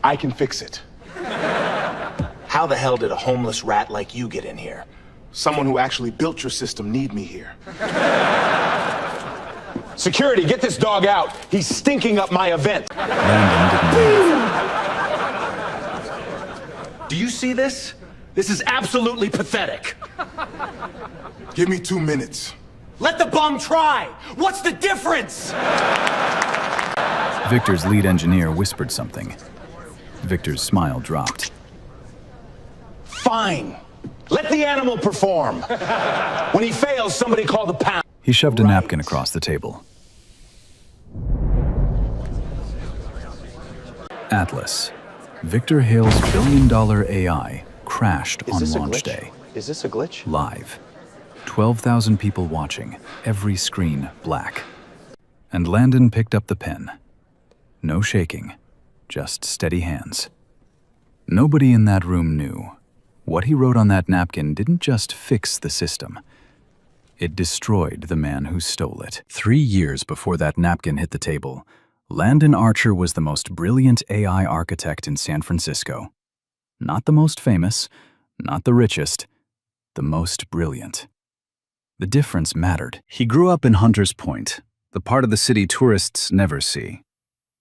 I can fix it. How the hell did a homeless rat like you get in here? Someone who actually built your system need me here. Security, get this dog out. He's stinking up my event. Landon didn't move. Do you see this? This is absolutely pathetic. Give me 2 minutes. Let the bum try. What's the difference? Victor's lead engineer whispered something. Victor's smile dropped. Fine. Let the animal perform. When he fails, somebody call the pound. He shoved a napkin across the table. Atlas. Victor Hale's billion-dollar AI crashed on launch day. Is this a glitch? Live. 12,000 people watching, every screen black. And Landon picked up the pen. No shaking, just steady hands. Nobody in that room knew. What he wrote on that napkin didn't just fix the system. It destroyed the man who stole it. 3 years before that napkin hit the table, Landon Archer was the most brilliant AI architect in San Francisco. Not the most famous, not the richest, the most brilliant. The difference mattered. He grew up in Hunters Point, the part of the city tourists never see.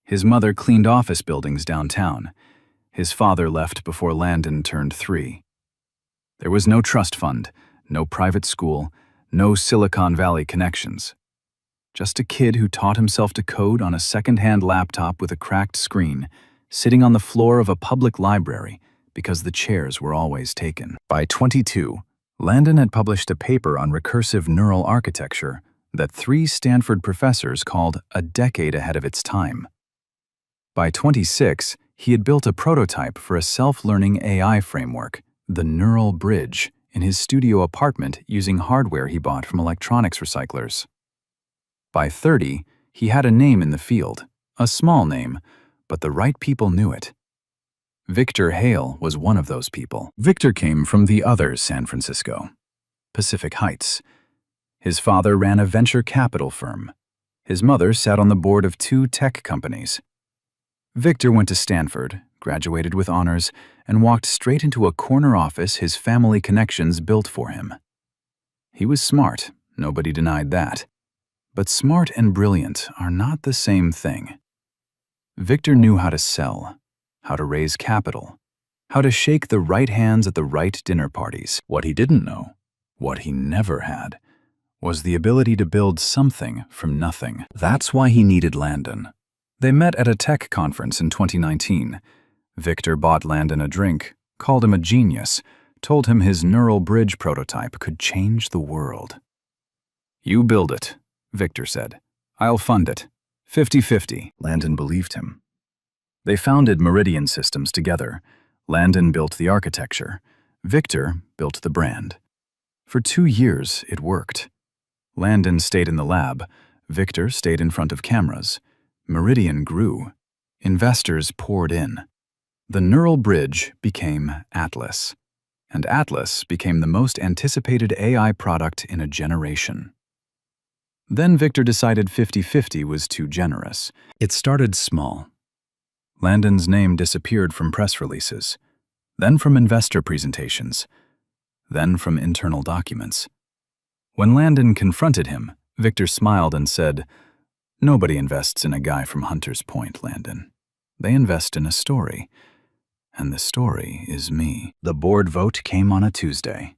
His mother cleaned office buildings downtown. His father left before Landon turned 3. There was no trust fund, no private school, no Silicon Valley connections. Just a kid who taught himself to code on a second-hand laptop with a cracked screen, sitting on the floor of a public library because the chairs were always taken. By 22, Landon had published a paper on recursive neural architecture that 3 Stanford professors called a decade ahead of its time. By 26, he had built a prototype for a self-learning AI framework, the Neural Bridge, in his studio apartment using hardware he bought from electronics recyclers. By 30, he had a name in the field, a small name, but the right people knew it. Victor Hale was one of those people. Victor came from the other San Francisco, Pacific Heights. His father ran a venture capital firm. His mother sat on the board of 2 tech companies. Victor went to Stanford, graduated with honors, and walked straight into a corner office his family connections built for him. He was smart, nobody denied that. But smart and brilliant are not the same thing. Victor knew how to sell, how to raise capital, how to shake the right hands at the right dinner parties. What he didn't know, what he never had, was the ability to build something from nothing. That's why he needed Landon. They met at a tech conference in 2019. Victor bought Landon a drink, called him a genius, told him his neural bridge prototype could change the world. "You build it," Victor said. "I'll fund it. 50-50. Landon believed him. They founded Meridian Systems together. Landon built the architecture. Victor built the brand. For 2 years, it worked. Landon stayed in the lab. Victor stayed in front of cameras. Meridian grew. Investors poured in. The Neural Bridge became Atlas. And Atlas became the most anticipated AI product in a generation. Then Victor decided 50-50 was too generous. It started small. Landon's name disappeared from press releases, then from investor presentations, then from internal documents. When Landon confronted him, Victor smiled and said, "Nobody invests in a guy from Hunters Point, Landon. They invest in a story. And the story is me." The board vote came on a Tuesday.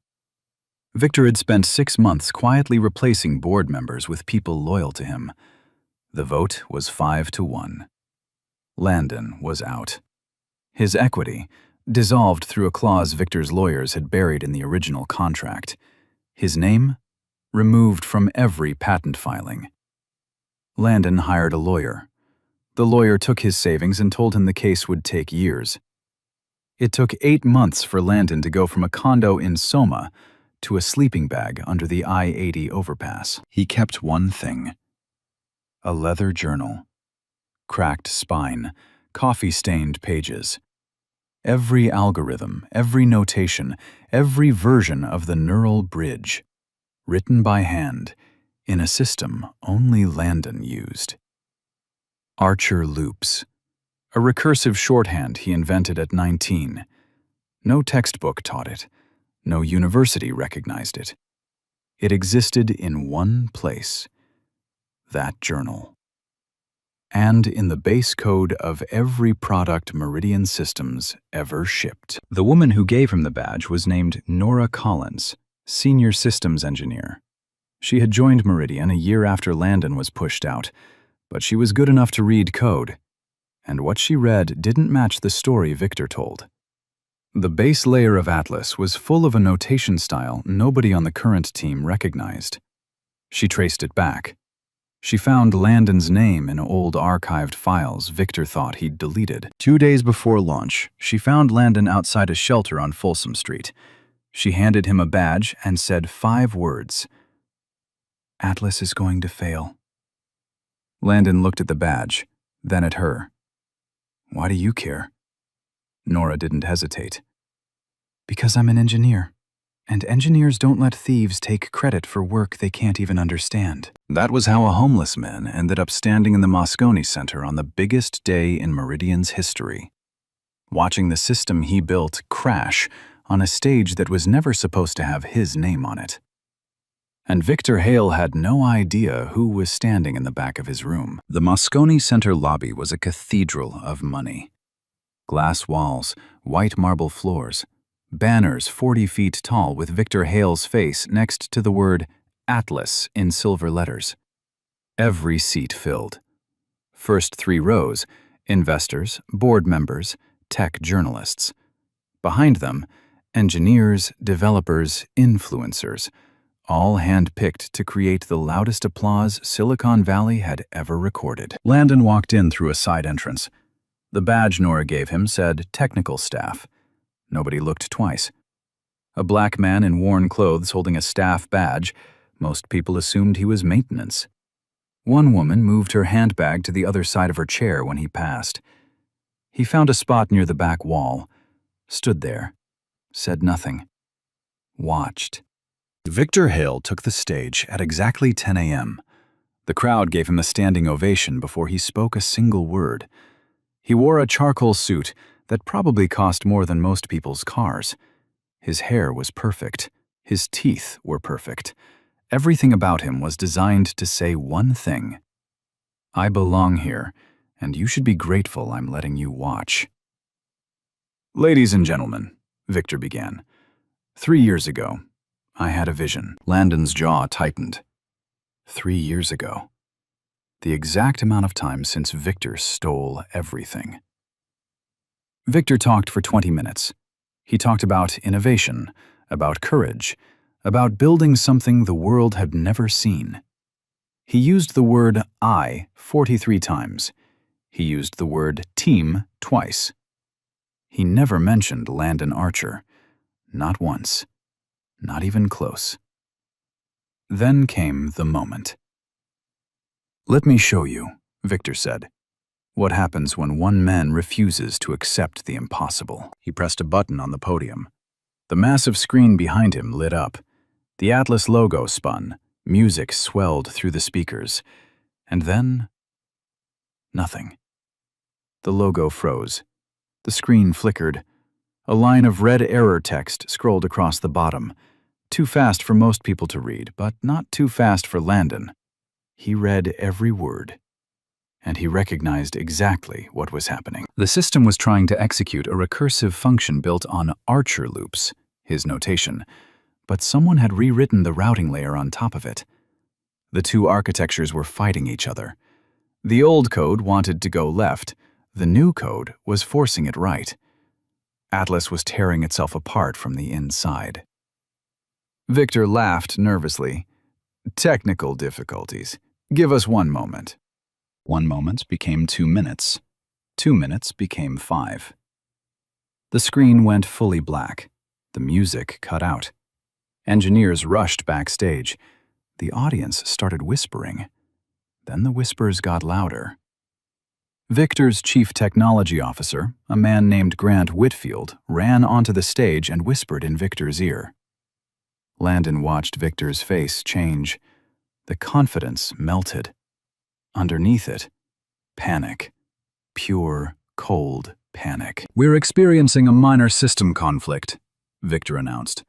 Victor had spent 6 months quietly replacing board members with people loyal to him. The vote was 5-1. Landon was out. His equity, dissolved through a clause Victor's lawyers had buried in the original contract. His name, removed from every patent filing. Landon hired a lawyer. The lawyer took his savings and told him the case would take years. It took 8 months for Landon to go from a condo in Soma to a sleeping bag under the I-80 overpass. He kept one thing: a leather journal. Cracked spine, coffee-stained pages. Every algorithm, every notation, every version of the Neural Bridge, written by hand, in a system only Landon used. Archer loops. a recursive shorthand he invented at 19. No textbook taught it. No university recognized it. It existed in one place: that journal. And in the base code of every product Meridian Systems ever shipped. The woman who gave him the badge was named Nora Collins, Senior Systems Engineer. She had joined Meridian a year after Landon was pushed out, but she was good enough to read code, and what she read didn't match the story Victor told. The base layer of Atlas was full of a notation style nobody on the current team recognized. She traced it back. She found Landon's name in old archived files Victor thought he'd deleted. 2 days before launch, she found Landon outside a shelter on Folsom Street. She handed him a badge and said 5 words: "Atlas is going to fail." Landon looked at the badge, then at her. "Why do you care?" Nora didn't hesitate. "Because I'm an engineer, and engineers don't let thieves take credit for work they can't even understand." That was how a homeless man ended up standing in the Moscone Center on the biggest day in Meridian's history, watching the system he built crash on a stage that was never supposed to have his name on it. And Victor Hale had no idea who was standing in the back of his room. The Moscone Center lobby was a cathedral of money. Glass walls, white marble floors, banners 40 feet tall with Victor Hale's face next to the word Atlas in silver letters. Every seat filled. First 3 rows, investors, board members, tech journalists. Behind them, engineers, developers, influencers, all hand-picked to create the loudest applause Silicon Valley had ever recorded. Landon walked in through a side entrance. The badge Nora gave him said technical staff. Nobody looked twice. A black man in worn clothes holding a staff badge, most people assumed he was maintenance. One woman moved her handbag to the other side of her chair when he passed. He found a spot near the back wall, stood there, said nothing, watched. Victor Hale took the stage at exactly 10 a.m. The crowd gave him a standing ovation before he spoke a single word. He wore a charcoal suit that probably cost more than most people's cars. His hair was perfect. His teeth were perfect. Everything about him was designed to say one thing: "I belong here, and you should be grateful I'm letting you watch." "Ladies and gentlemen," Victor began, 3 years ago, I had a vision." Landon's jaw tightened. 3 years ago. The exact amount of time since Victor stole everything. Victor talked for 20 minutes. He talked about innovation, about courage, about building something the world had never seen. He used the word "I" 43 times. He used the word "team" twice. He never mentioned Landon Archer. Not once. Not even close. Then came the moment. "Let me show you," Victor said, "what happens when one man refuses to accept the impossible." He pressed a button on the podium. The massive screen behind him lit up. The Atlas logo spun. Music swelled through the speakers. And then, nothing. The logo froze. The screen flickered. A line of red error text scrolled across the bottom. Too fast for most people to read, but not too fast for Landon. He read every word, and he recognized exactly what was happening. The system was trying to execute a recursive function built on Archer loops, his notation, but someone had rewritten the routing layer on top of it. The two architectures were fighting each other. The old code wanted to go left. The new code was forcing it right. Atlas was tearing itself apart from the inside. Victor laughed nervously. "Technical difficulties. Give us 1 moment." 1 moment became 2 minutes. 2 minutes became 5. The screen went fully black. The music cut out. Engineers rushed backstage. The audience started whispering. Then the whispers got louder. Victor's chief technology officer, a man named Grant Whitfield, ran onto the stage and whispered in Victor's ear. Landon watched Victor's face change. The confidence melted. Underneath it, panic. Pure, cold panic. "We're experiencing a minor system conflict," Victor announced.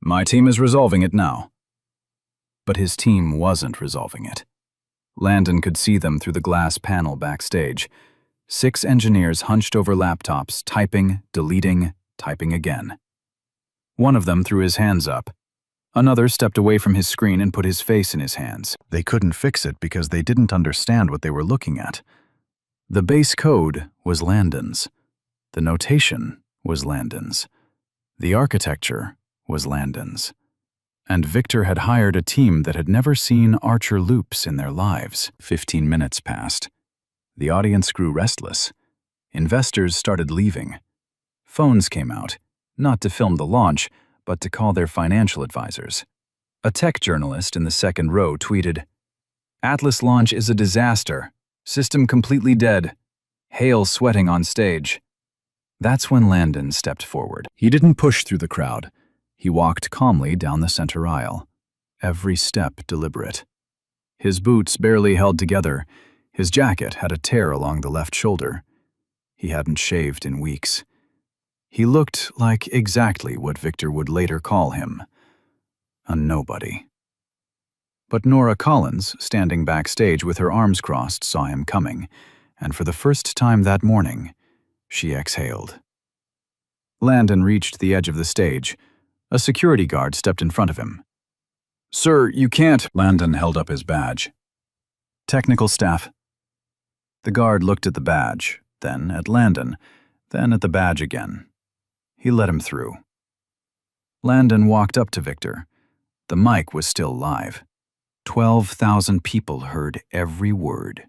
"My team is resolving it now." But his team wasn't resolving it. Landon could see them through the glass panel backstage. 6 engineers hunched over laptops, typing, deleting, typing again. One of them threw his hands up. Another stepped away from his screen and put his face in his hands. They couldn't fix it because they didn't understand what they were looking at. The base code was Landon's. The notation was Landon's. The architecture was Landon's. And Victor had hired a team that had never seen Archer loops in their lives. 15 minutes passed. The audience grew restless. Investors started leaving. Phones came out, not to film the launch, but to call their financial advisors. A tech journalist in the second row tweeted, "Atlas launch is a disaster. System completely dead. Hale sweating on stage." That's when Landon stepped forward. He didn't push through the crowd. He walked calmly down the center aisle, every step deliberate. His boots barely held together. His jacket had a tear along the left shoulder. He hadn't shaved in weeks. He looked like exactly what Victor would later call him, a nobody. But Nora Collins, standing backstage with her arms crossed, saw him coming, and for the first time that morning, she exhaled. Landon reached the edge of the stage. A security guard stepped in front of him. "Sir, you can't." Landon held up his badge. "Technical staff." The guard looked at the badge, then at Landon, then at the badge again. He let him through. Landon walked up to Victor. The mic was still live. 12,000 people heard every word.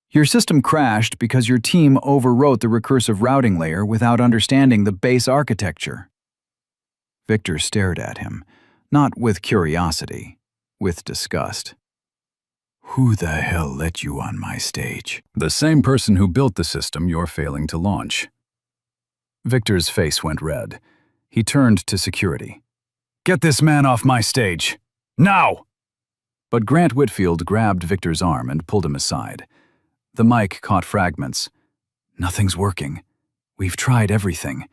"Your system crashed because your team overwrote the recursive routing layer without understanding the base architecture." Victor stared at him, not with curiosity, with disgust. "Who the hell let you on my stage?" "The same person who built the system you're failing to launch." Victor's face went red. He turned to security. "Get this man off my stage! Now!" But Grant Whitfield grabbed Victor's arm and pulled him aside. The mic caught fragments. "Nothing's working. We've tried everything.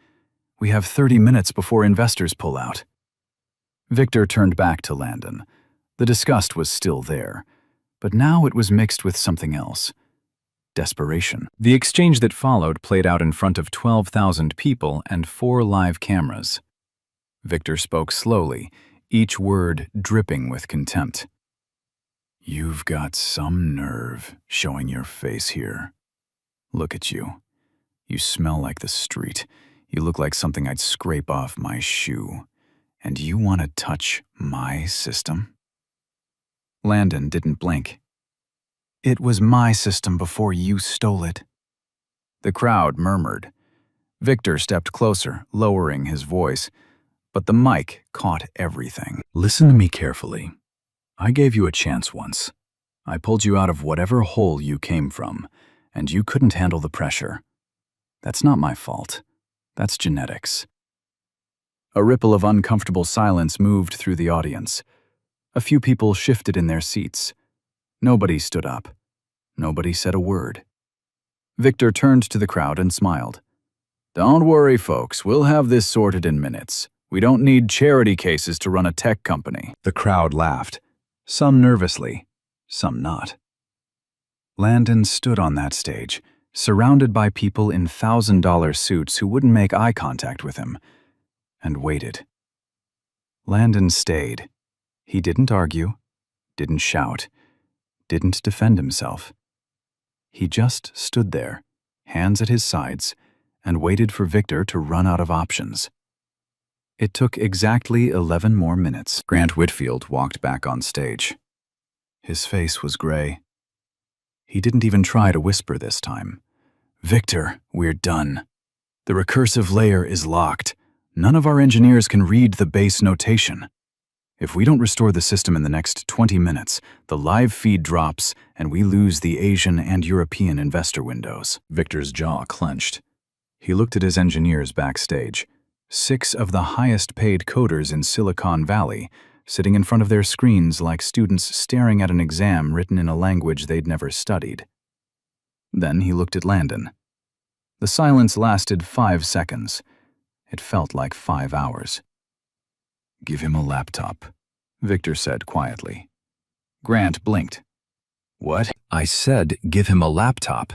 We have 30 minutes before investors pull out." Victor turned back to Landon. The disgust was still there, but now it was mixed with something else. Desperation. The exchange that followed played out in front of 12,000 people and 4 live cameras. Victor spoke slowly, each word dripping with contempt. "You've got some nerve showing your face here. Look at you. You smell like the street. You look like something I'd scrape off my shoe. And you want to touch my system?" Landon didn't blink. "It was my system before you stole it." The crowd murmured. Victor stepped closer, lowering his voice, but the mic caught everything. "Listen to me carefully. I gave you a chance once. I pulled you out of whatever hole you came from, and you couldn't handle the pressure. That's not my fault. That's genetics." A ripple of uncomfortable silence moved through the audience. A few people shifted in their seats. Nobody stood up. Nobody said a word. Victor turned to the crowd and smiled. "Don't worry, folks. We'll have this sorted in minutes. We don't need charity cases to run a tech company." The crowd laughed, some nervously, some not. Landon stood on that stage, surrounded by people in $1,000 suits who wouldn't make eye contact with him, and waited. Landon stayed. He didn't argue, didn't shout, didn't defend himself. He just stood there, hands at his sides, and waited for Victor to run out of options. It took exactly 11 more minutes. Grant Whitfield walked back on stage. His face was gray. He didn't even try to whisper this time. "Victor, we're done. The recursive layer is locked. None of our engineers can read the base notation. If we don't restore the system in the next 20 minutes, the live feed drops and we lose the Asian and European investor windows." Victor's jaw clenched. He looked at his engineers backstage, 6 of the highest-paid coders in Silicon Valley, sitting in front of their screens like students staring at an exam written in a language they'd never studied. Then he looked at Landon. The silence lasted 5 seconds. It felt like 5 hours. "Give him a laptop," Victor said quietly. Grant blinked. "What?" "I said give him a laptop.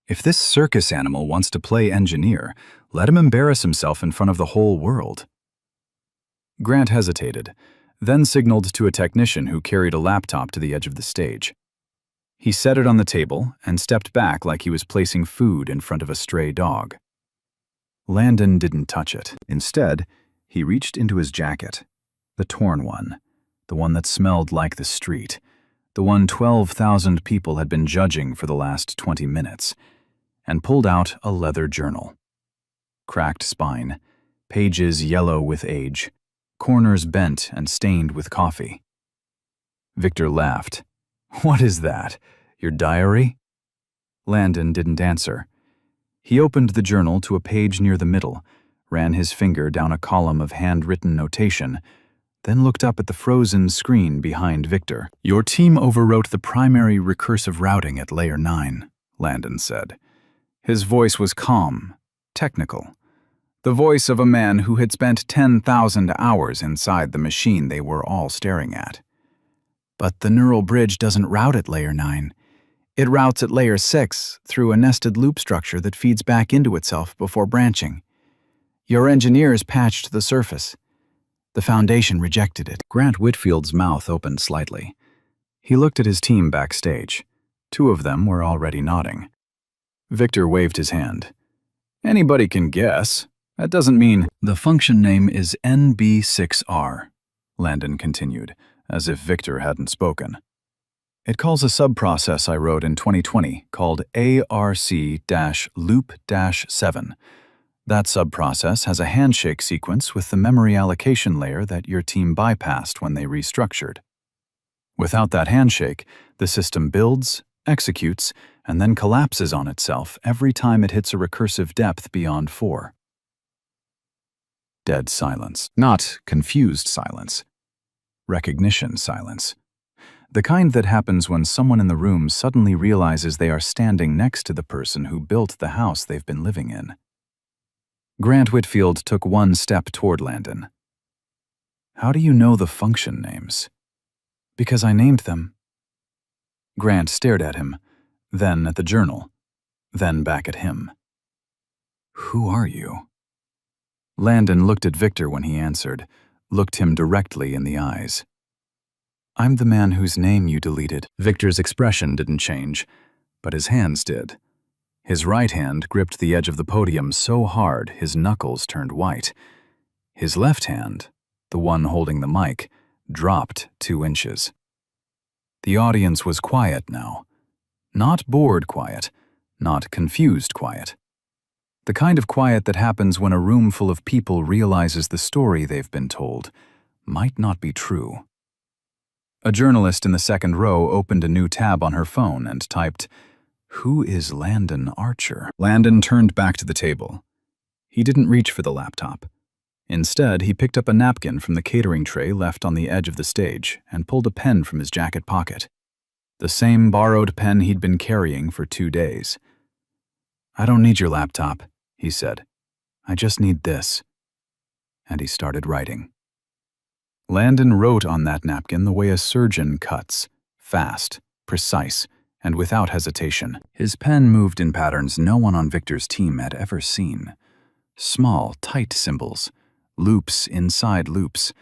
If this circus animal wants to play engineer, let him embarrass himself in front of the whole world." Grant hesitated, then signaled to a technician who carried a laptop to the edge of the stage. He set it on the table and stepped back like he was placing food in front of a stray dog. Landon didn't touch it. Instead, he reached into his jacket, the torn one, the one that smelled like the street, the one 12,000 people had been judging for the last 20 minutes, and pulled out a leather journal. Cracked spine, pages yellow with age, corners bent and stained with coffee. Victor laughed. "What is that? Your diary?" Landon didn't answer. He opened the journal to a page near the middle, ran his finger down a column of handwritten notation, then looked up at the frozen screen behind Victor. "Your team overwrote the primary recursive routing at Layer 9, Landon said. His voice was calm, technical. The voice of a man who had spent 10,000 hours inside the machine they were all staring at. "But the neural bridge doesn't route at Layer 9. It routes at Layer 6 through a nested loop structure that feeds back into itself before branching. Your engineers patched the surface. The Foundation rejected it." Grant Whitfield's mouth opened slightly. He looked at his team backstage. 2 of them were already nodding. Victor waved his hand. "Anybody can guess. That doesn't mean—" "The function name is NB6R, Landon continued, as if Victor hadn't spoken. "It calls a subprocess I wrote in 2020 called ARC-loop-7. That subprocess has a handshake sequence with the memory allocation layer that your team bypassed when they restructured. Without that handshake, the system builds, executes, and then collapses on itself every time it hits a recursive depth beyond 4. Dead silence. Not confused silence. Recognition silence. The kind that happens when someone in the room suddenly realizes they are standing next to the person who built the house they've been living in. Grant Whitfield took 1 step toward Landon. "How do you know the function names?" "Because I named them." Grant stared at him, then at the journal, then back at him. "Who are you?" Landon looked at Victor when he answered, looked him directly in the eyes. "I'm the man whose name you deleted." Victor's expression didn't change, but his hands did. His right hand gripped the edge of the podium so hard his knuckles turned white. His left hand, the one holding the mic, dropped 2 inches. The audience was quiet now. Not bored quiet, not confused quiet. The kind of quiet that happens when a room full of people realizes the story they've been told might not be true. A journalist in the second row opened a new tab on her phone and typed, "Who is Landon Archer?" Landon turned back to the table. He didn't reach for the laptop. Instead, he picked up a napkin from the catering tray left on the edge of the stage and pulled a pen from his jacket pocket. The same borrowed pen he'd been carrying for 2 days. "I don't need your laptop," he said. "I just need this." And he started writing. Landon wrote on that napkin the way a surgeon cuts, fast, precise, and without hesitation. His pen moved in patterns no one on Victor's team had ever seen. Small, tight symbols, loops inside loops,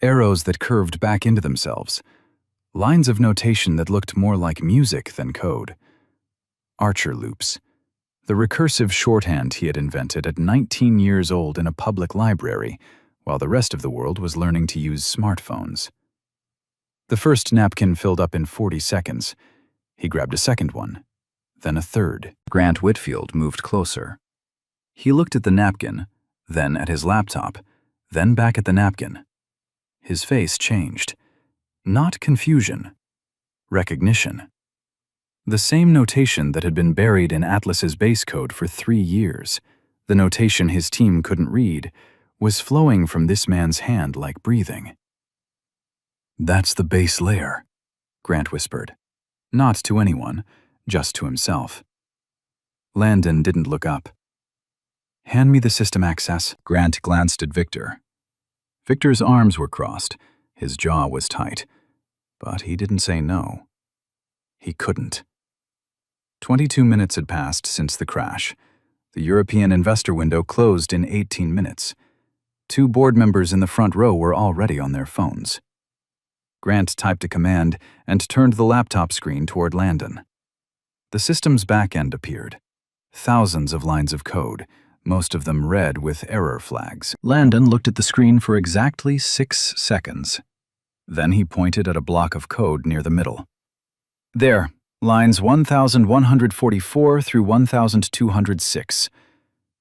arrows that curved back into themselves, lines of notation that looked more like music than code. Archer loops. The recursive shorthand he had invented at 19 years old in a public library, while the rest of the world was learning to use smartphones. The first napkin filled up in 40 seconds. He grabbed a second one, then a third. Grant Whitfield moved closer. He looked at the napkin, then at his laptop, then back at the napkin. His face changed. Not confusion. Recognition. The same notation that had been buried in Atlas's base code for 3 years, the notation his team couldn't read, was flowing from this man's hand like breathing. "That's the base layer," Grant whispered. Not to anyone, just to himself. Landon didn't look up. Hand me the system access. Grant glanced at Victor. Victor's arms were crossed. His jaw was tight. But he didn't say no. He couldn't. 22 minutes had passed since the crash. The European investor window closed in 18 minutes. 2 board members in the front row were already on their phones. Grant typed a command and turned the laptop screen toward Landon. The system's back end appeared. Thousands of lines of code, most of them red with error flags. Landon looked at the screen for exactly 6 seconds. Then he pointed at a block of code near the middle. There, lines 1144 through 1206.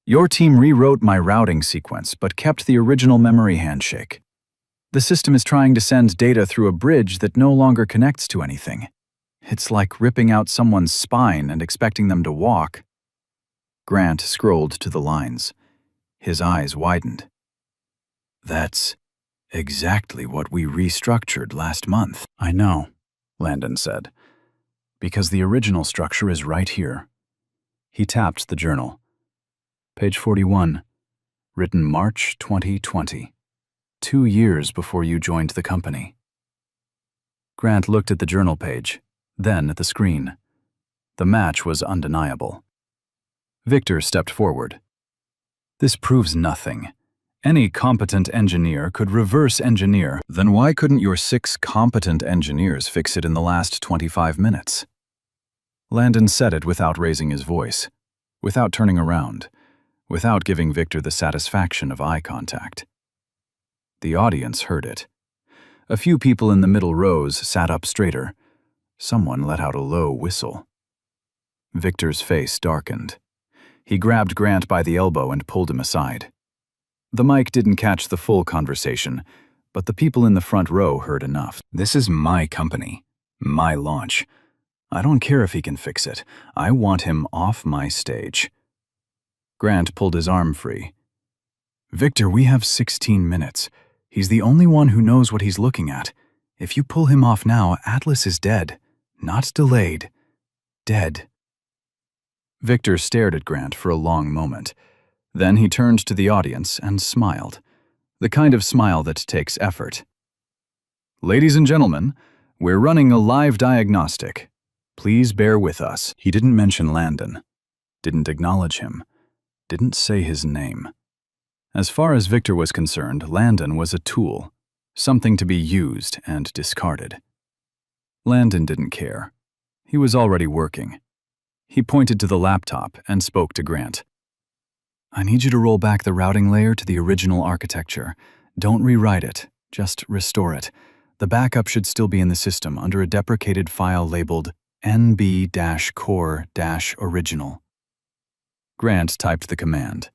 Your team rewrote my routing sequence but kept the original memory handshake. The system is trying to send data through a bridge that no longer connects to anything. It's like ripping out someone's spine and expecting them to walk. Grant scrolled to the lines. His eyes widened. That's exactly what we restructured last month. I know, Landon said, because the original structure is right here. He tapped the journal. Page 41, written March 2020, 2 years before you joined the company. Grant looked at the journal page, then at the screen. The match was undeniable. Victor stepped forward. This proves nothing. Any competent engineer could reverse engineer. Then why couldn't your 6 competent engineers fix it in the last 25 minutes? Landon said it without raising his voice, without turning around, without giving Victor the satisfaction of eye contact. The audience heard it. A few people in the middle rows sat up straighter. Someone let out a low whistle. Victor's face darkened. He grabbed Grant by the elbow and pulled him aside. The mic didn't catch the full conversation, but the people in the front row heard enough. This is my company, my launch. I don't care if he can fix it. I want him off my stage. Grant pulled his arm free. Victor, we have 16 minutes. He's the only one who knows what he's looking at. If you pull him off now, Atlas is dead. Not delayed. Dead. Victor stared at Grant for a long moment. Then he turned to the audience and smiled. The kind of smile that takes effort. Ladies and gentlemen, we're running a live diagnostic. Please bear with us. He didn't mention Landon. Didn't acknowledge him. Didn't say his name. As far as Victor was concerned, Landon was a tool, something to be used and discarded. Landon didn't care. He was already working. He pointed to the laptop and spoke to Grant. I need you to roll back the routing layer to the original architecture. Don't rewrite it, just restore it. The backup should still be in the system under a deprecated file labeled nb-core-original. Grant typed the command.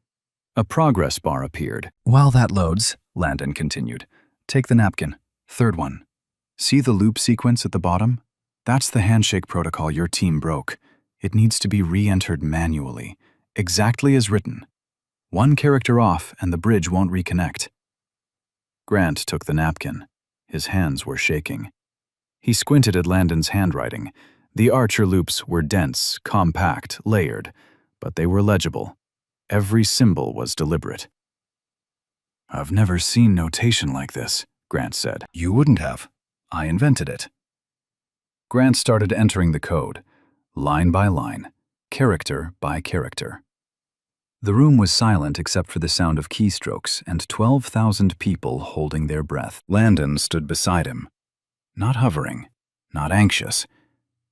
A progress bar appeared. While that loads, Landon continued, take the napkin, 3rd one. See the loop sequence at the bottom? That's the handshake protocol your team broke. It needs to be re-entered manually, exactly as written. 1 character off and the bridge won't reconnect. Grant took the napkin. His hands were shaking. He squinted at Landon's handwriting. The Archer loops were dense, compact, layered, but they were legible. Every symbol was deliberate. I've never seen notation like this, Grant said. You wouldn't have. I invented it. Grant started entering the code, line by line, character by character. The room was silent except for the sound of keystrokes and 12,000 people holding their breath. Landon stood beside him. Not hovering, not anxious,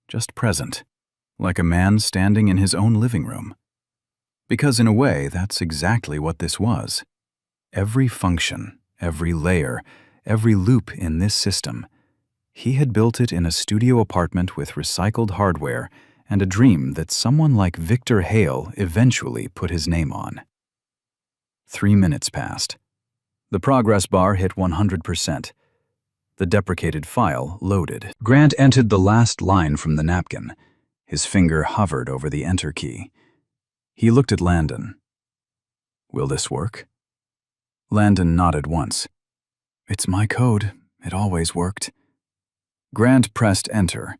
just present, like a man standing in his own living room. Because in a way, that's exactly what this was. Every function, every layer, every loop in this system, he had built it in a studio apartment with recycled hardware and a dream that someone like Victor Hale eventually put his name on. 3 minutes passed. The progress bar hit 100%. The deprecated file loaded. Grant entered the last line from the napkin. His finger hovered over the enter key. He looked at Landon. Will this work? Landon nodded once. It's my code. It always worked. Grant pressed enter.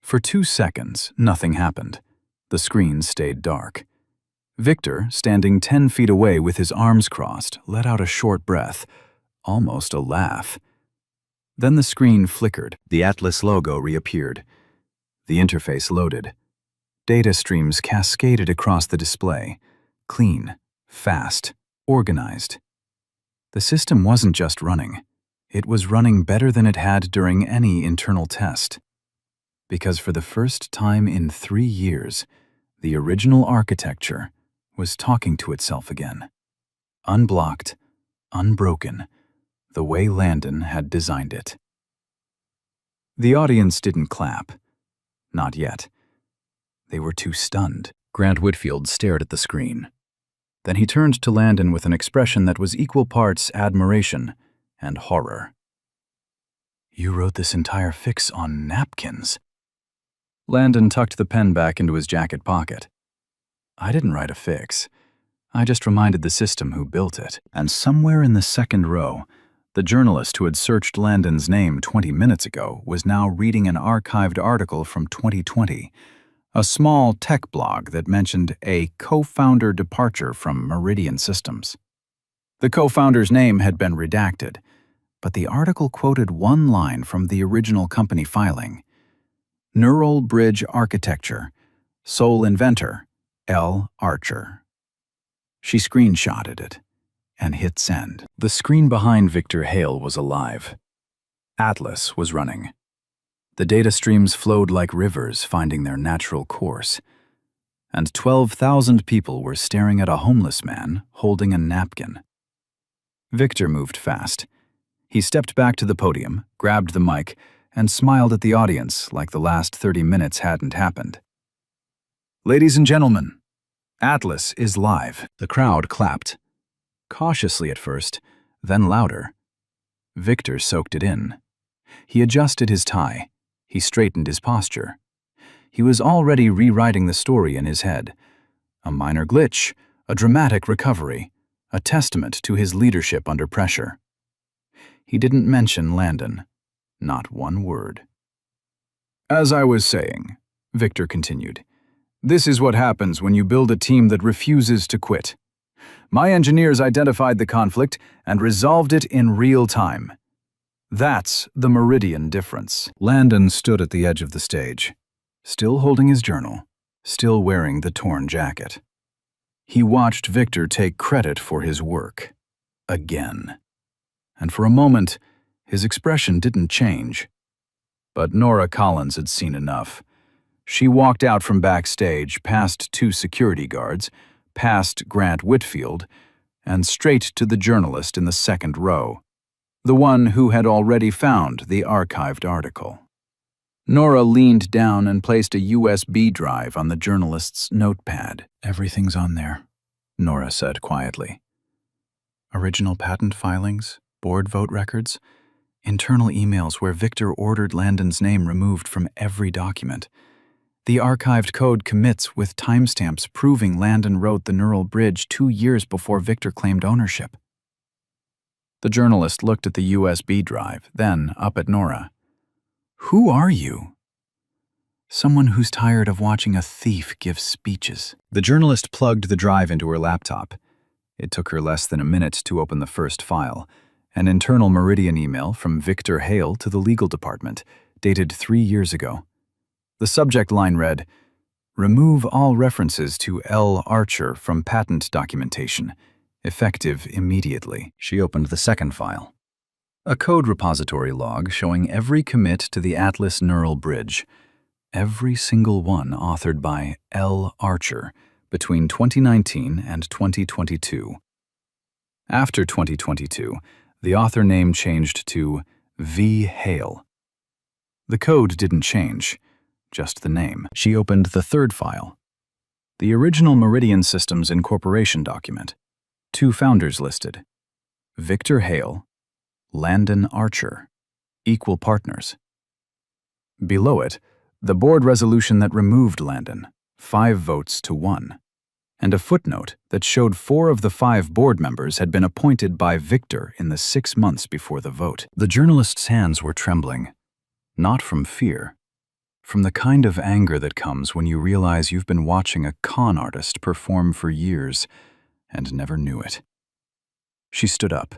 For 2 seconds, nothing happened. The screen stayed dark. Victor, standing 10 feet away with his arms crossed, let out a short breath, almost a laugh. Then the screen flickered. The Atlas logo reappeared. The interface loaded. Data streams cascaded across the display. Clean, fast, organized. The system wasn't just running. It was running better than it had during any internal test. Because for the first time in 3 years, the original architecture was talking to itself again. Unblocked, unbroken, the way Landon had designed it. The audience didn't clap. Not yet. They were too stunned. Grant Whitfield stared at the screen. Then he turned to Landon with an expression that was equal parts admiration and horror. "You wrote this entire fix on napkins." Landon tucked the pen back into his jacket pocket. "I didn't write a fix. I just reminded the system who built it." And somewhere in the second row, the journalist who had searched Landon's name 20 minutes ago was now reading an archived article from 2020, a small tech blog that mentioned a co-founder departure from Meridian Systems. The co-founder's name had been redacted, but the article quoted one line from the original company filing. "Neural Bridge Architecture, Sole Inventor, L. Archer." She screenshotted it and hit send. The screen behind Victor Hale was alive. Atlas was running. The data streams flowed like rivers, finding their natural course. And 12,000 people were staring at a homeless man holding a napkin. Victor moved fast. He stepped back to the podium, grabbed the mic, and smiled at the audience like the last 30 minutes hadn't happened. "Ladies and gentlemen, Atlas is live." The crowd clapped. Cautiously at first, then louder. Victor soaked it in. He adjusted his tie. He straightened his posture. He was already rewriting the story in his head. A minor glitch, a dramatic recovery, a testament to his leadership under pressure. He didn't mention Landon. Not one word. "As I was saying," Victor continued, "this is what happens when you build a team that refuses to quit. My engineers identified the conflict and resolved it in real time. That's the Meridian difference." Landon stood at the edge of the stage, still holding his journal, still wearing the torn jacket. He watched Victor take credit for his work. Again. And for a moment, his expression didn't change. But Nora Collins had seen enough. She walked out from backstage, past 2 security guards, past Grant Whitfield, and straight to the journalist in the second row, the one who had already found the archived article. Nora leaned down and placed a USB drive on the journalist's notepad. "Everything's on there," Nora said quietly. "Original patent filings, board vote records, internal emails where Victor ordered Landon's name removed from every document. The archived code commits with timestamps proving Landon wrote the neural bridge 2 years before Victor claimed ownership." The journalist looked at the USB drive, then up at Nora. "Who are you?" "Someone who's tired of watching a thief give speeches." The journalist plugged the drive into her laptop. It took her less than a minute to open the first file, an internal Meridian email from Victor Hale to the legal department, dated 3 years ago. The subject line read, "Remove all references to L. Archer from patent documentation. Effective immediately." She opened the second file. A code repository log showing every commit to the Atlas neural bridge. Every single one authored by L. Archer between 2019 and 2022. After 2022, the author name changed to V. Hale. The code didn't change, just the name. She opened the third file. The original Meridian Systems Incorporation document. 2 founders listed. Victor Hale, Landon Archer, equal partners. Below it, the board resolution that removed Landon, 5 votes to 1. And a footnote that showed 4 of the 5 board members had been appointed by Victor in the 6 months before the vote. The journalist's hands were trembling, not from fear, From the kind of anger that comes when you realize you've been watching a con artist perform for years and never knew it. She stood up.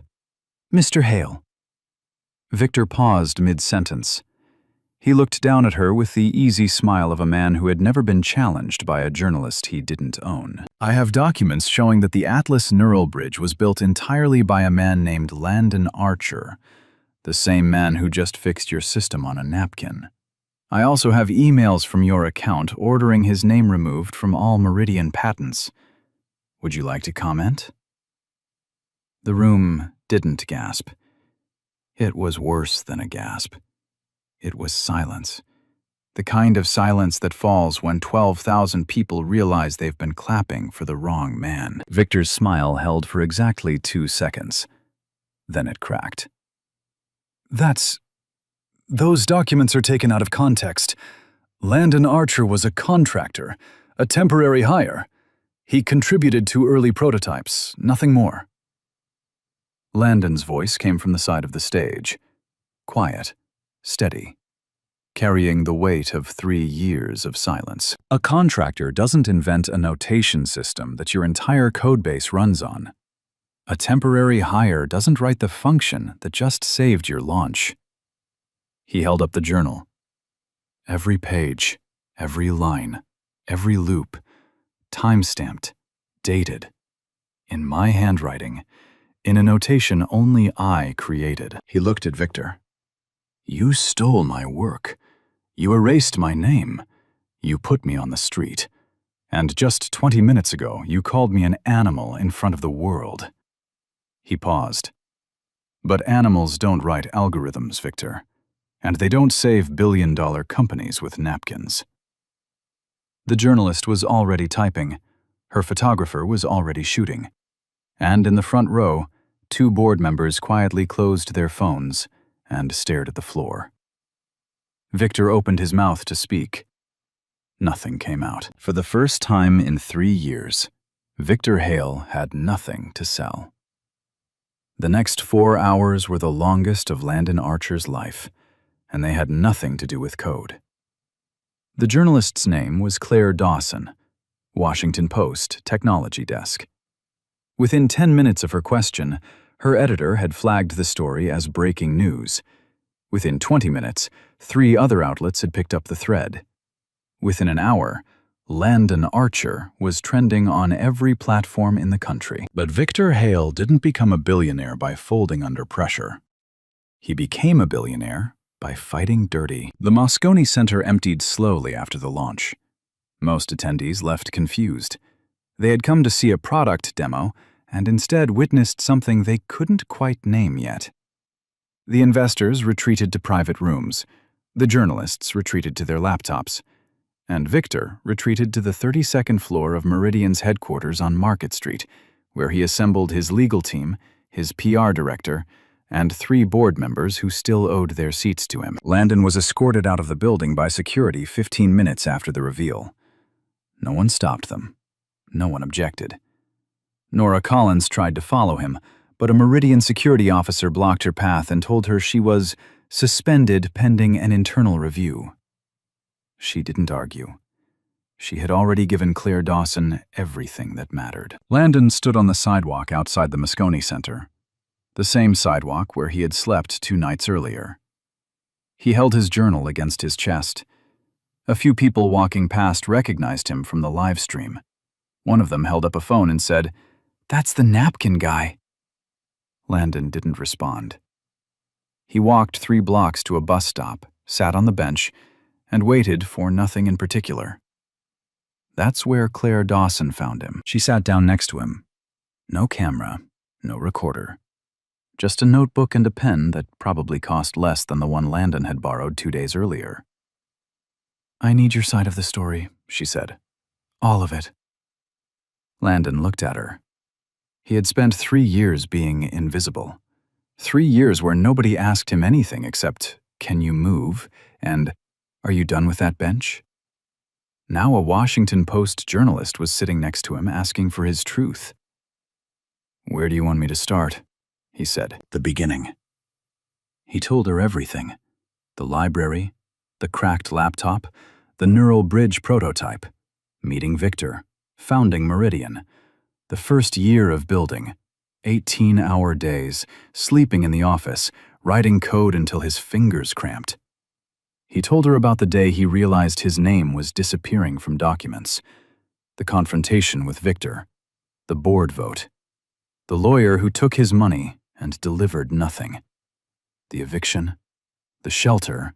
"Mr. Hale." Victor paused mid-sentence. He looked down at her with the easy smile of a man who had never been challenged by a journalist he didn't own. "I have documents showing that the Atlas Neural Bridge was built entirely by a man named Landon Archer, the same man who just fixed your system on a napkin. I also have emails from your account ordering his name removed from all Meridian patents. Would you like to comment?" The room didn't gasp. It was worse than a gasp. It was silence. The kind of silence that falls when 12,000 people realize they've been clapping for the wrong man. Victor's smile held for exactly 2 seconds. Then it cracked. Those documents are taken out of context. Landon Archer was a contractor, a temporary hire. He contributed to early prototypes, nothing more. Landon's voice came from the side of the stage. Quiet, steady, carrying the weight of 3 years of silence. A contractor doesn't invent a notation system that your entire codebase runs on. A temporary hire doesn't write the function that just saved your launch. He held up the journal. Every page, every line, every loop, time-stamped, dated. In my handwriting, in a notation only I created. He looked at Victor. "You stole my work. You erased my name. You put me on the street. And just 20 minutes ago, you called me an animal in front of the world." He paused. "But animals don't write algorithms, Victor. And they don't save billion-dollar companies with napkins." The journalist was already typing. Her photographer was already shooting. And in the front row, 2 board members quietly closed their phones and stared at the floor. Victor opened his mouth to speak. Nothing came out. For the first time in 3 years, Victor Hale had nothing to sell. The next 4 hours were the longest of Landon Archer's life, and they had nothing to do with code. The journalist's name was Claire Dawson, Washington Post Technology Desk. Within 10 minutes of her question, her editor had flagged the story as breaking news. Within 20 minutes, 3 other outlets had picked up the thread. Within an hour, Landon Archer was trending on every platform in the country. But Victor Hale didn't become a billionaire by folding under pressure. He became a billionaire by fighting dirty. The Moscone Center emptied slowly after the launch. Most attendees left confused. They had come to see a product demo and instead witnessed something they couldn't quite name yet. The investors retreated to private rooms. The journalists retreated to their laptops. And Victor retreated to the 32nd floor of Meridian's headquarters on Market Street, where he assembled his legal team, his PR director, and 3 board members who still owed their seats to him. Landon was escorted out of the building by security 15 minutes after the reveal. No one stopped them. No one objected. Nora Collins tried to follow him, but a Meridian security officer blocked her path and told her she was suspended pending an internal review. She didn't argue. She had already given Claire Dawson everything that mattered. Landon stood on the sidewalk outside the Moscone Center, the same sidewalk where he had slept 2 nights earlier. He held his journal against his chest. A few people walking past recognized him from the live stream. One of them held up a phone and said, "That's the napkin guy." Landon didn't respond. He walked 3 blocks to a bus stop, sat on the bench, and waited for nothing in particular. That's where Claire Dawson found him. She sat down next to him. No camera, no recorder. Just a notebook and a pen that probably cost less than the one Landon had borrowed 2 days earlier. "I need your side of the story," she said. "All of it." Landon looked at her. He had spent 3 years being invisible. 3 years where nobody asked him anything except, "Can you move?" and "Are you done with that bench?" Now a Washington Post journalist was sitting next to him asking for his truth. "Where do you want me to start?" he said. "The beginning." He told her everything. The library, the cracked laptop, the neural bridge prototype, meeting Victor, founding Meridian, the first year of building, 18-hour days, sleeping in the office, writing code until his fingers cramped. He told her about the day he realized his name was disappearing from documents, the confrontation with Victor, the board vote, the lawyer who took his money and delivered nothing, the eviction, the shelter,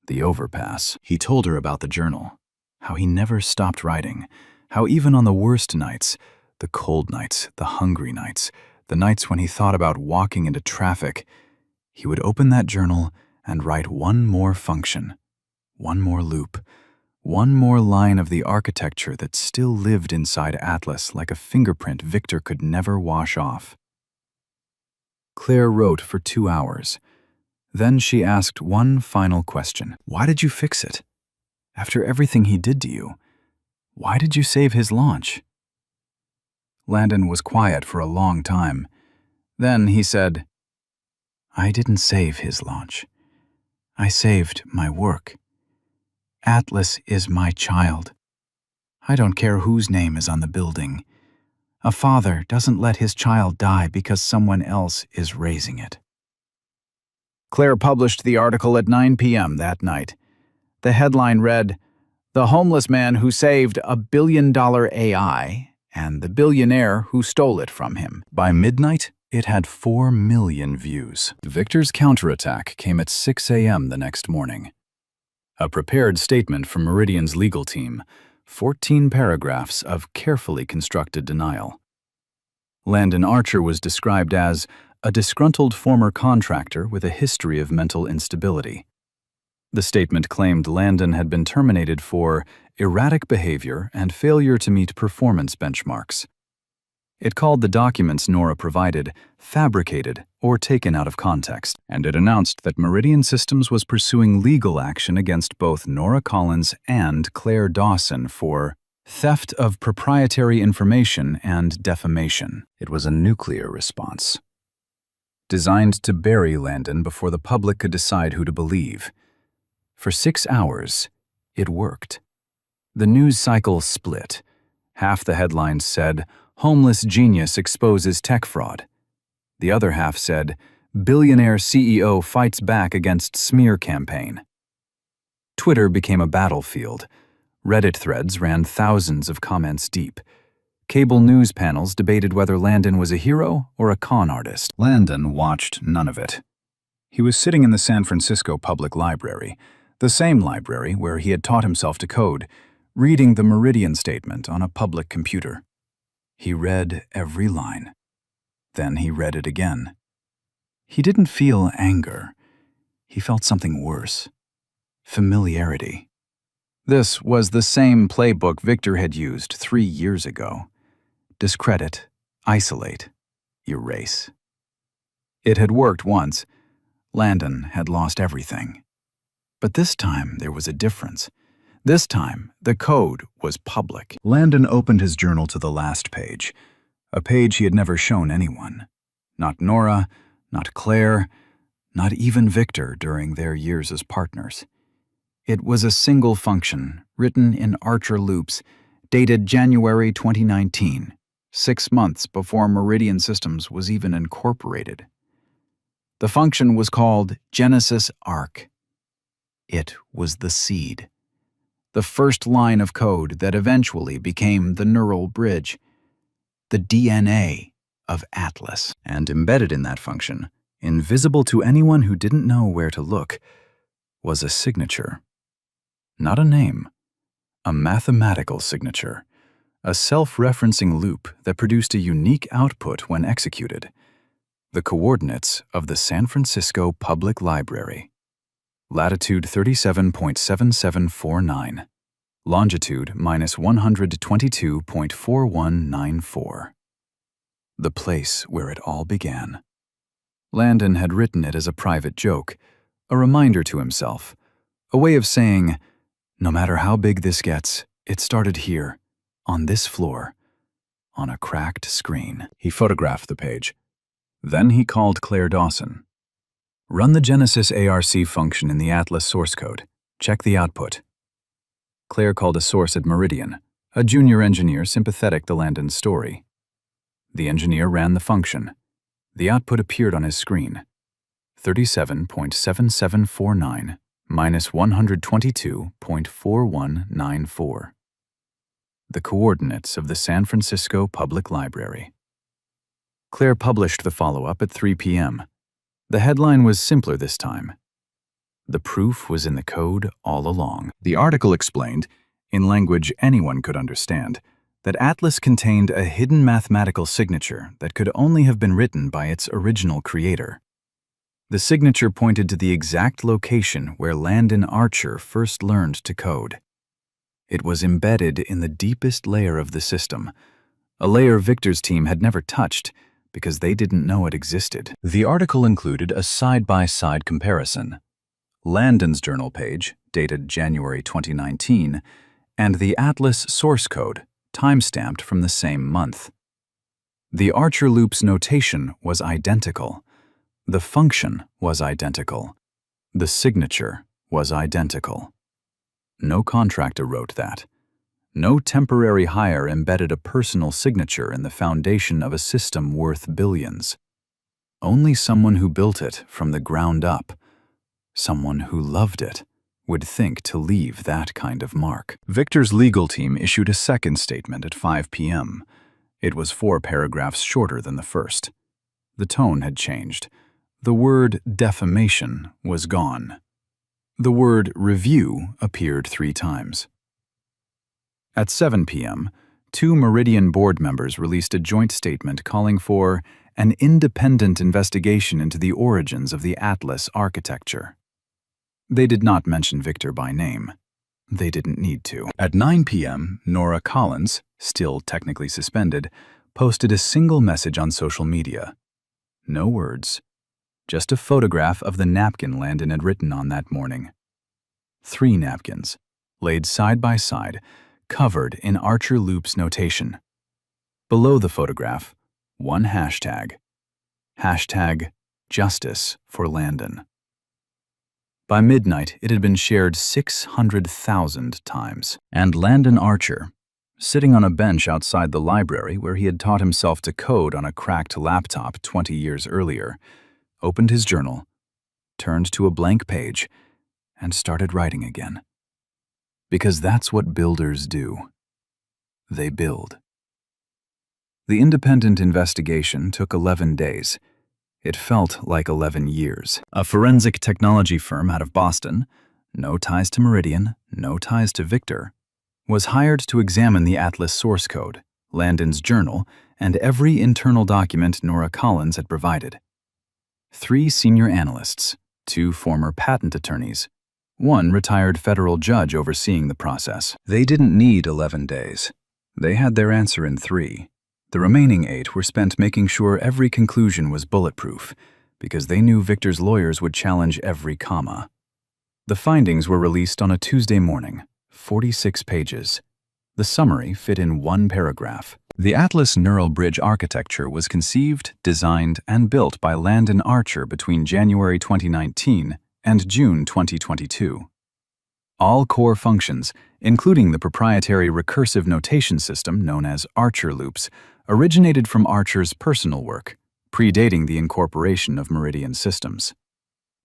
the overpass. He told her about the journal, how he never stopped writing, how even on the worst nights, the cold nights, the hungry nights, the nights when he thought about walking into traffic, he would open that journal and write one more function, one more loop, one more line of the architecture that still lived inside Atlas like a fingerprint Victor could never wash off. Claire wrote for 2 hours. Then she asked one final question. Why did you fix it? After everything he did to you, why did you save his launch? Landon was quiet for a long time. Then he said, I didn't save his launch. I saved my work. Atlas is my child. I don't care whose name is on the building. A father doesn't let his child die because someone else is raising it. Claire published the article at 9 p.m. that night. The headline read, The Homeless Man Who Saved a $1 Billion AI and the Billionaire Who Stole It From Him. By midnight, it had 4 million views. Victor's counterattack came at 6 a.m. the next morning. A prepared statement from Meridian's legal team, 14 paragraphs of carefully constructed denial. Landon Archer was described as a disgruntled former contractor with a history of mental instability. The statement claimed Landon had been terminated for erratic behavior and failure to meet performance benchmarks. It called the documents Nora provided fabricated or taken out of context, and it announced that Meridian Systems was pursuing legal action against both Nora Collins and Claire Dawson for theft of proprietary information and defamation. It was a nuclear response, designed to bury Landon before the public could decide who to believe. For 6 hours, it worked. The news cycle split. Half the headlines said, Homeless Genius Exposes Tech Fraud. The other half said, Billionaire CEO Fights Back Against Smear Campaign. Twitter became a battlefield. Reddit threads ran thousands of comments deep. Cable news panels debated whether Landon was a hero or a con artist. Landon watched none of it. He was sitting in the San Francisco Public Library, the same library where he had taught himself to code, reading the Meridian statement on a public computer. He read every line. Then he read it again. He didn't feel anger. He felt something worse. Familiarity. This was the same playbook Victor had used 3 years ago. Discredit, isolate, erase. It had worked once. Landon had lost everything. But this time there was a difference. This time, the code was public. Landon opened his journal to the last page, a page he had never shown anyone. Not Nora, not Claire, not even Victor during their years as partners. It was a single function, written in Archer loops, dated January 2019, 6 months before Meridian Systems was even incorporated. The function was called Genesis Arc. It was the seed. The first line of code that eventually became the neural bridge, the DNA of Atlas. And embedded in that function, invisible to anyone who didn't know where to look, was a signature. Not a name, a mathematical signature, a self-referencing loop that produced a unique output when executed. The coordinates of the San Francisco Public Library. Latitude 37.7749. Longitude minus 122.4194. The place where it all began. Landon had written it as a private joke, a reminder to himself, a way of saying, no matter how big this gets, it started here, on this floor, on a cracked screen. He photographed the page. Then he called Claire Dawson. Run the Genesis ARC function in the Atlas source code. Check the output. Claire called a source at Meridian, a junior engineer sympathetic to Landon's story. The engineer ran the function. The output appeared on his screen. 37.7749 minus 122.4194. The coordinates of the San Francisco Public Library. Claire published the follow-up at 3 p.m. The headline was simpler this time. The proof was in the code all along. The article explained, in language anyone could understand, that Atlas contained a hidden mathematical signature that could only have been written by its original creator. The signature pointed to the exact location where Landon Archer first learned to code. It was embedded in the deepest layer of the system, a layer Victor's team had never touched because they didn't know it existed. The article included a side-by-side comparison. Landon's journal page, dated January 2019, and the Atlas source code, timestamped from the same month. The Archer loop's notation was identical. The function was identical. The signature was identical. No contractor wrote that. No temporary hire embedded a personal signature in the foundation of a system worth billions. Only someone who built it from the ground up, someone who loved it, would think to leave that kind of mark. Victor's legal team issued a second statement at 5 p.m. It was 4 paragraphs shorter than the first. The tone had changed. The word defamation was gone. The word review appeared 3 times. At 7 p.m., 2 Meridian board members released a joint statement calling for an independent investigation into the origins of the Atlas architecture. They did not mention Victor by name. They didn't need to. At 9 p.m., Nora Collins, still technically suspended, posted a single message on social media. No words. Just a photograph of the napkin Landon had written on that morning. 3 napkins, laid side by side, covered in Archer Loop's notation. Below the photograph, 1 hashtag. Hashtag Justice for Landon. By midnight, it had been shared 600,000 times. And Landon Archer, sitting on a bench outside the library where he had taught himself to code on a cracked laptop 20 years earlier, opened his journal, turned to a blank page, and started writing again. Because that's what builders do. They build. The independent investigation took 11 days. It felt like 11 years. A forensic technology firm out of Boston, no ties to Meridian, no ties to Victor, was hired to examine the Atlas source code, Landon's journal, and every internal document Nora Collins had provided. 3 senior analysts, 2 former patent attorneys, 1 retired federal judge overseeing the process. They didn't need 11 days. They had their answer in 3. The remaining 8 were spent making sure every conclusion was bulletproof, because they knew Victor's lawyers would challenge every comma. The findings were released on a Tuesday morning, 46 pages. The summary fit in 1 paragraph. The Atlas Neural Bridge architecture was conceived, designed, and built by Landon Archer between January 2019 and June 2022. All core functions, including the proprietary recursive notation system known as Archer loops, originated from Archer's personal work, predating the incorporation of Meridian systems.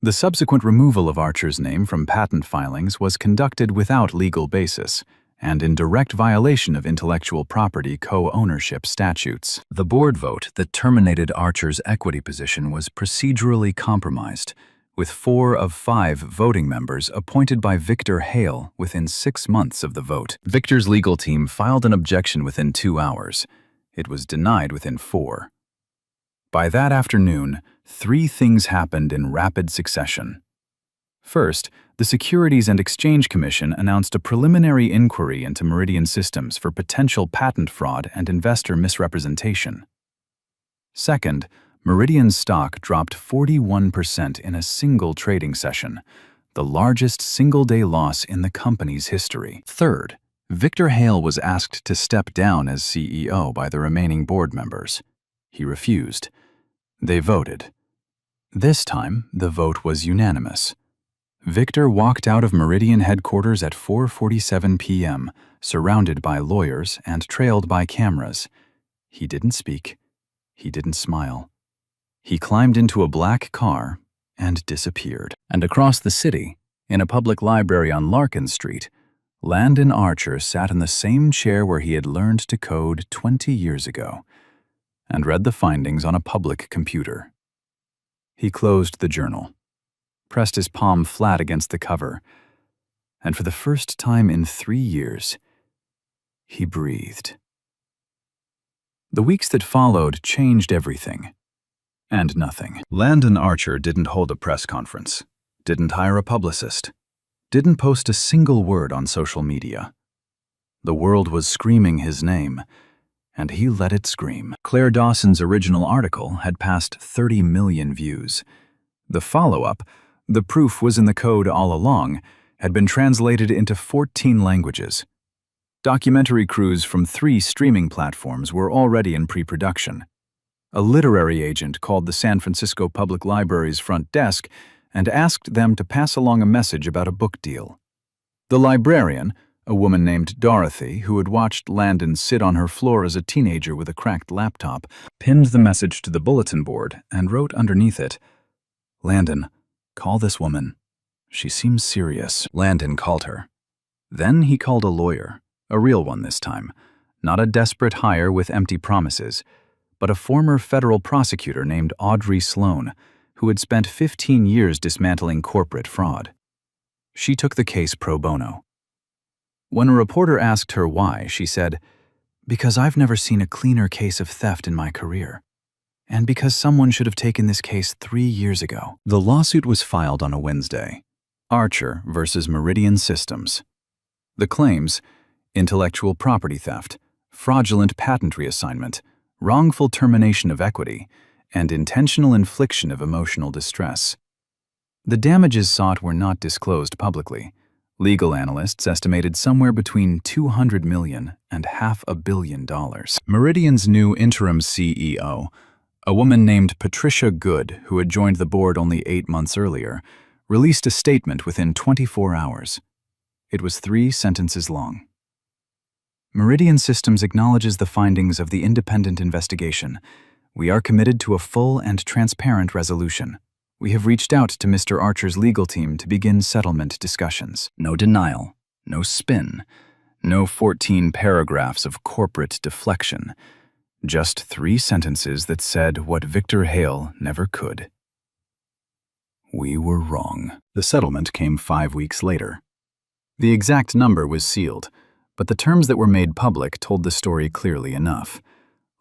The subsequent removal of Archer's name from patent filings was conducted without legal basis and in direct violation of intellectual property co-ownership statutes. The board vote that terminated Archer's equity position was procedurally compromised, with 4 of 5 voting members appointed by Victor Hale within 6 months of the vote. Victor's legal team filed an objection within 2 hours. It was denied within 4. By that afternoon, 3 things happened in rapid succession. First, the Securities and Exchange Commission announced a preliminary inquiry into Meridian Systems for potential patent fraud and investor misrepresentation. Second, Meridian's stock dropped 41% in a single trading session, the largest single-day loss in the company's history. Third, Victor Hale was asked to step down as CEO by the remaining board members. He refused. They voted. This time, the vote was unanimous. Victor walked out of Meridian headquarters at 4:47 p.m., surrounded by lawyers and trailed by cameras. He didn't speak. He didn't smile. He climbed into a black car and disappeared. And across the city, in a public library on Larkin Street, Landon Archer sat in the same chair where he had learned to code 20 years ago and read the findings on a public computer. He closed the journal, pressed his palm flat against the cover, and for the first time in 3 years, he breathed. The weeks that followed changed everything and nothing. Landon Archer didn't hold a press conference, didn't hire a publicist, didn't post a single word on social media. The world was screaming his name, and he let it scream. Claire Dawson's original article had passed 30 million views. The follow-up, "The proof was in the code all along," had been translated into 14 languages. Documentary crews from 3 streaming platforms were already in pre-production. A literary agent called the San Francisco Public Library's front desk and asked them to pass along a message about a book deal. The librarian, a woman named Dorothy, who had watched Landon sit on her floor as a teenager with a cracked laptop, pinned the message to the bulletin board and wrote underneath it, "Landon, call this woman. She seems serious." Landon called her. Then he called a lawyer, a real one this time, not a desperate hire with empty promises, but a former federal prosecutor named Audrey Sloan, who had spent 15 years dismantling corporate fraud. She took the case pro bono. When a reporter asked her why, she said, "Because I've never seen a cleaner case of theft in my career. And because someone should have taken this case 3 years ago." The lawsuit was filed on a Wednesday. Archer versus Meridian Systems. The claims: intellectual property theft, fraudulent patent reassignment, wrongful termination of equity, and intentional infliction of emotional distress. The damages sought were not disclosed publicly. Legal analysts estimated somewhere between $200 million and $500 million. Meridian's new interim CEO, a woman named Patricia Good, who had joined the board only 8 months earlier, released a statement within 24 hours. It was 3 sentences long. Meridian Systems acknowledges the findings of the independent investigation. We are committed to a full and transparent resolution. We have reached out to Mr. Archer's legal team to begin settlement discussions. No denial, no spin, no 14 paragraphs of corporate deflection. Just 3 sentences that said what Victor Hale never could. We were wrong. The settlement came 5 weeks later. The exact number was sealed, but the terms that were made public told the story clearly enough.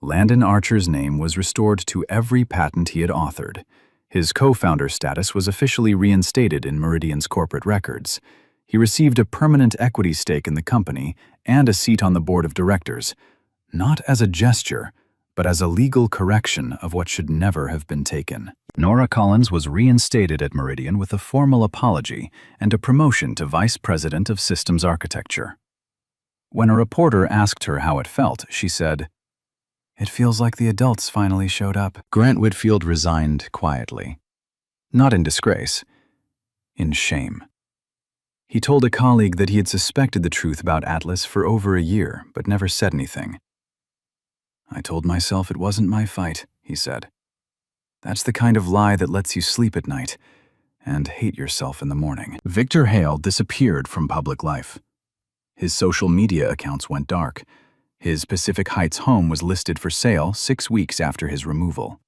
Landon Archer's name was restored to every patent he had authored. His co-founder status was officially reinstated in Meridian's corporate records. He received a permanent equity stake in the company and a seat on the board of directors, not as a gesture, but as a legal correction of what should never have been taken. Nora Collins was reinstated at Meridian with a formal apology and a promotion to Vice President of Systems Architecture. When a reporter asked her how it felt, she said, "It feels like the adults finally showed up." Grant Whitfield resigned quietly. Not in disgrace, in shame. He told a colleague that he had suspected the truth about Atlas for over a year, but never said anything. "I told myself it wasn't my fight," he said. "That's the kind of lie that lets you sleep at night and hate yourself in the morning." Victor Hale disappeared from public life. His social media accounts went dark. His Pacific Heights home was listed for sale 6 weeks after his removal.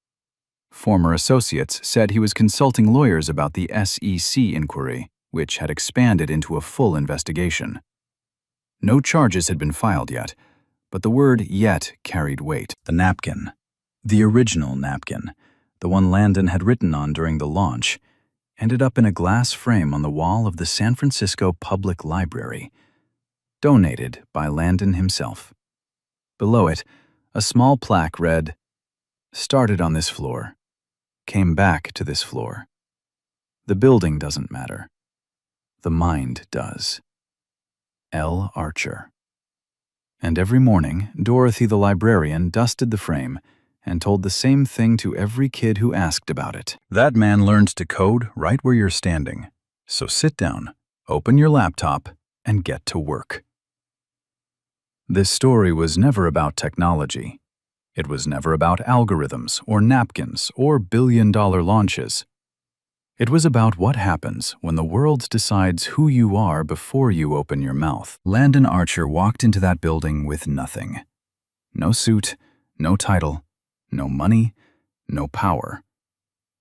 Former associates said he was consulting lawyers about the SEC inquiry, which had expanded into a full investigation. No charges had been filed yet, but the word "yet" carried weight. The napkin, the original napkin, the one Landon had written on during the launch, ended up in a glass frame on the wall of the San Francisco Public Library, donated by Landon himself. Below it, a small plaque read, "Started on this floor, came back to this floor. The building doesn't matter. The mind does. L. Archer." And every morning, Dorothy the librarian dusted the frame and told the same thing to every kid who asked about it. That man learned to code right where you're standing. So sit down, open your laptop, and get to work. This story was never about technology. It was never about algorithms or napkins or billion-dollar launches. It was about what happens when the world decides who you are before you open your mouth. Landon Archer walked into that building with nothing. No suit, no title, no money, no power.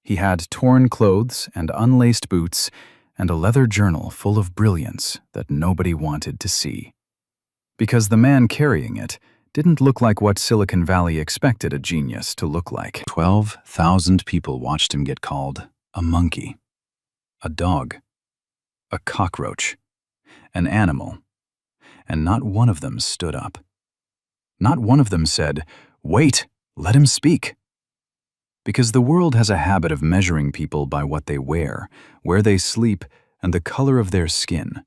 He had torn clothes and unlaced boots and a leather journal full of brilliance that nobody wanted to see. Because the man carrying it didn't look like what Silicon Valley expected a genius to look like. 12,000 people watched him get called a monkey, a dog, a cockroach, an animal, and not one of them stood up. Not one of them said, "Wait, let him speak." Because the world has a habit of measuring people by what they wear, where they sleep, and the color of their skin,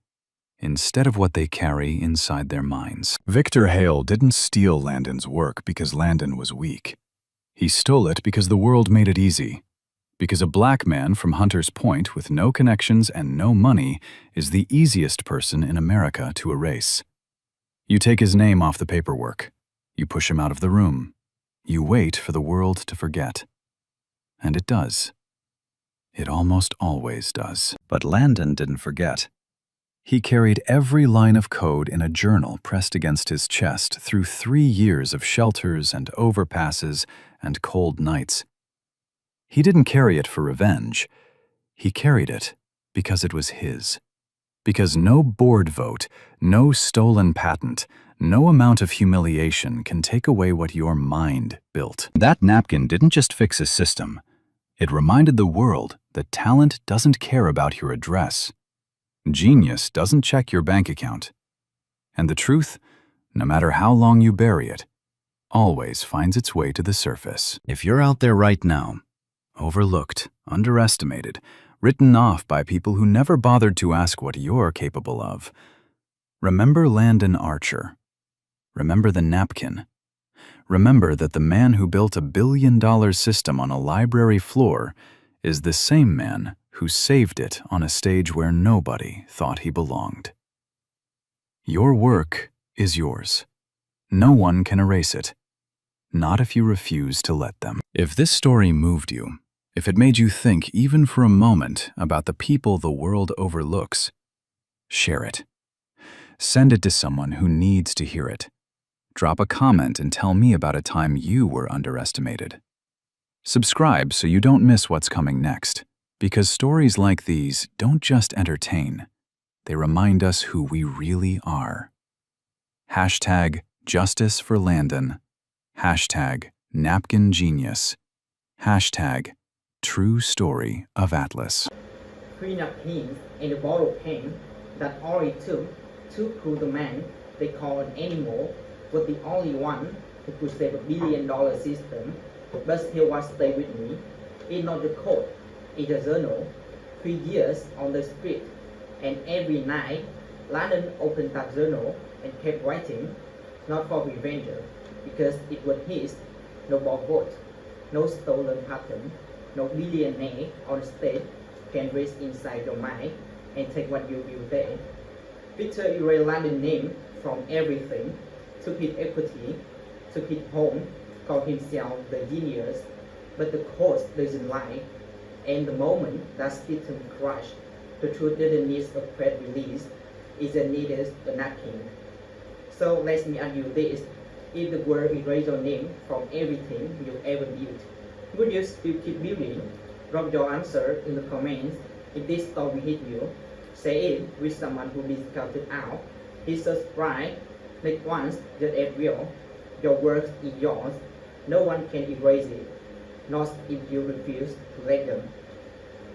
instead of what they carry inside their minds. Victor Hale didn't steal Landon's work because Landon was weak. He stole it because the world made it easy. Because a black man from Hunter's Point with no connections and no money is the easiest person in America to erase. You take his name off the paperwork. You push him out of the room. You wait for the world to forget. And it does. It almost always does. But Landon didn't forget. He carried every line of code in a journal pressed against his chest through 3 years of shelters and overpasses and cold nights. He didn't carry it for revenge. He carried it because it was his. Because no board vote, no stolen patent, no amount of humiliation can take away what your mind built. That napkin didn't just fix a system. It reminded the world that talent doesn't care about your address. Genius doesn't check your bank account. And the truth, no matter how long you bury it, always finds its way to the surface. If you're out there right now, overlooked, underestimated, written off by people who never bothered to ask what you're capable of, remember Landon Archer. Remember the napkin. Remember that the man who built a billion-dollar system on a library floor is the same man who saved it on a stage where nobody thought he belonged. Your work is yours. No one can erase it. Not if you refuse to let them. If this story moved you, if it made you think even for a moment about the people the world overlooks, share it. Send it to someone who needs to hear it. Drop a comment and tell me about a time you were underestimated. Subscribe so you don't miss what's coming next, because stories like these don't just entertain, they remind us who we really are. Hashtag Justice for Landon. Hashtag Napkin Genius. Hashtag True Story of Atlas. 3 napkins and a bottle of paint that all it took to prove the man they call an animal was the only one who could save a billion-dollar system. But still what stayed with me is not the code, it's a journal. 3 years on the street, and every night Landon opened that journal and kept writing, not for revenge, because it was his. No board vote, no stolen patent, no billionaire on stage can race inside your mind and take what you will there. Victor erased Landon's name from everything, took his equity, took his home, called himself the genius, but the cost doesn't lie. And the moment that system crashed, the truth didn't need a press release, it needed a napkin. So let me ask you this, if the world erased your name from everything you ever built, would you still keep building? Drop your answer in the comments. If this story hit you, say it with someone who been scouted out. Hit subscribe, click once, just as real. Your work is yours. No one can erase it, not if you refuse to let them.